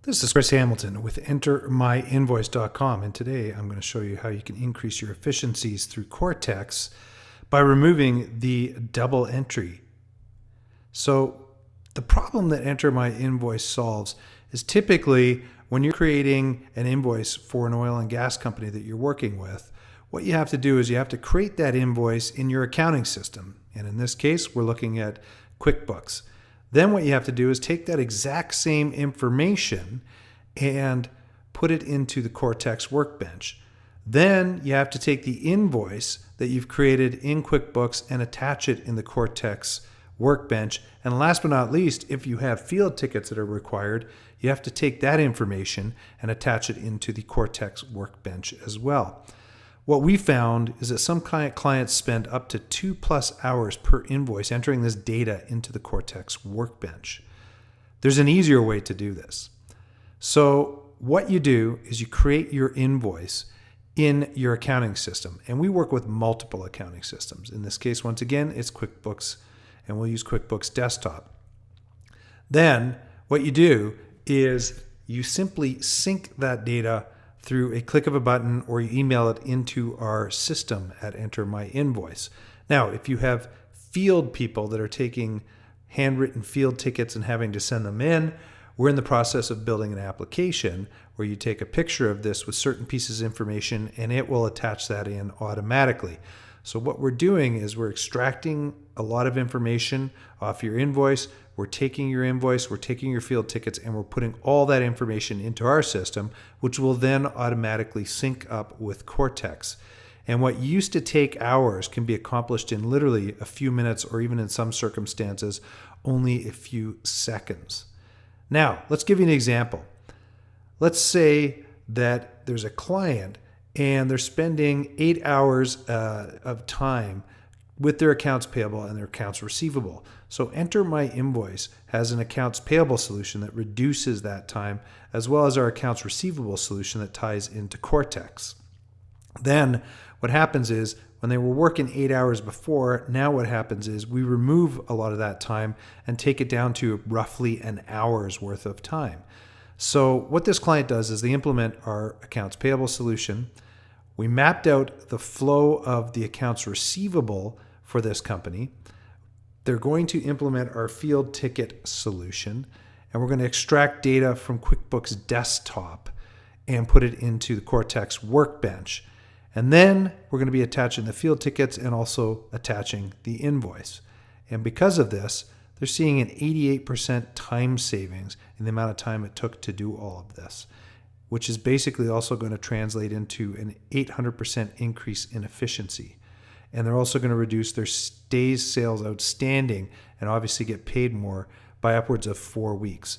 This is Chris Hamilton with EnterMyInvoice.com, and today I'm going to show you how you can increase your efficiencies through Cortex by removing the double entry. So the problem that Enter My Invoice solves is typically when you're creating an invoice for an oil and gas company that you're working with, what you have to do is you have to create that invoice in your accounting system. And in this case, we're looking at QuickBooks. Then what you have to do is take that exact same information and put it into the Cortex Workbench. Then you have to take the invoice that you've created in QuickBooks and attach it in the Cortex Workbench. And last but not least, if you have field tickets that are required, you have to take that information and attach it into the Cortex Workbench as well. What we found is that some clients spend up to 2+ hours per invoice entering this data into the Cortex Workbench. There's an easier way to do this. So what you do is you create your invoice in your accounting system. And we work with multiple accounting systems. In this case, once again, it's QuickBooks, and we'll use QuickBooks Desktop. Then what you do is you simply sync that data through a click of a button, or you email it into our system at Enter My Invoice. Now, if you have field people that are taking handwritten field tickets and having to send them in, we're in the process of building an application where you take a picture of this with certain pieces of information and it will attach that in automatically. So what we're doing is we're extracting a lot of information off your invoice. We're taking your invoice, we're taking your field tickets, and we're putting all that information into our system, which will then automatically sync up with Cortex. And what used to take hours can be accomplished in literally a few minutes, or even in some circumstances, only a few seconds. Now, let's give you an example. Let's say that there's a client and they're spending 8 hours of time with their accounts payable and their accounts receivable. So Enter My Invoice has an accounts payable solution that reduces that time, as well as our accounts receivable solution that ties into Cortex. Then what happens is when they were working 8 hours before, now what happens is we remove a lot of that time and take it down to roughly an hour's worth of time. So what this client does is they implement our accounts payable solution. We mapped out the flow of the accounts receivable for this company. They're going to implement our field ticket solution, and we're going to extract data from QuickBooks Desktop and put it into the Cortex Workbench. And then we're going to be attaching the field tickets and also attaching the invoice. And because of this, they're seeing an 88% time savings in the amount of time it took to do all of this, which is basically also going to translate into an 800% increase in efficiency. And they're also going to reduce their days sales outstanding and obviously get paid more by upwards of 4 weeks.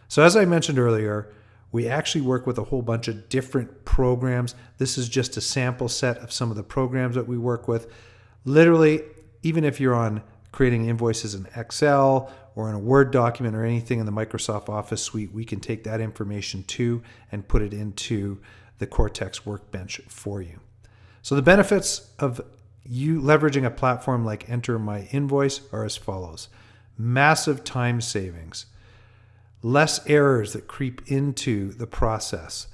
So as I mentioned earlier, we actually work with a whole bunch of different programs. This is just a sample set of some of the programs that we work with. Literally, even if you're on creating invoices in Excel or in a Word document or anything in the Microsoft Office suite, we can take that information too and put it into the Cortex Workbench for you. So the benefits of you leveraging a platform like Enter My Invoice are as follows. Massive time savings, less errors that creep into the process,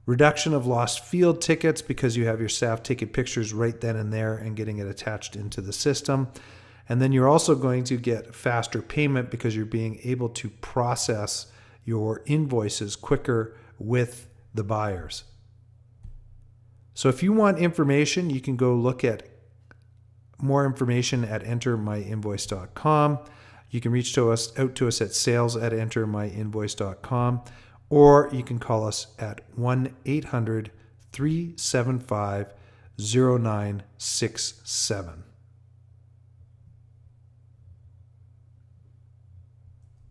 reduction of lost field tickets because you have your staff taking pictures right then and there and getting it attached into the system. And then you're also going to get faster payment because you're being able to process your invoices quicker with the buyers. So if you want information, you can go look at more information at EnterMyInvoice.com. You can reach out to us at sales@EnterMyInvoice.com, or you can call us at 1-800-375-0967.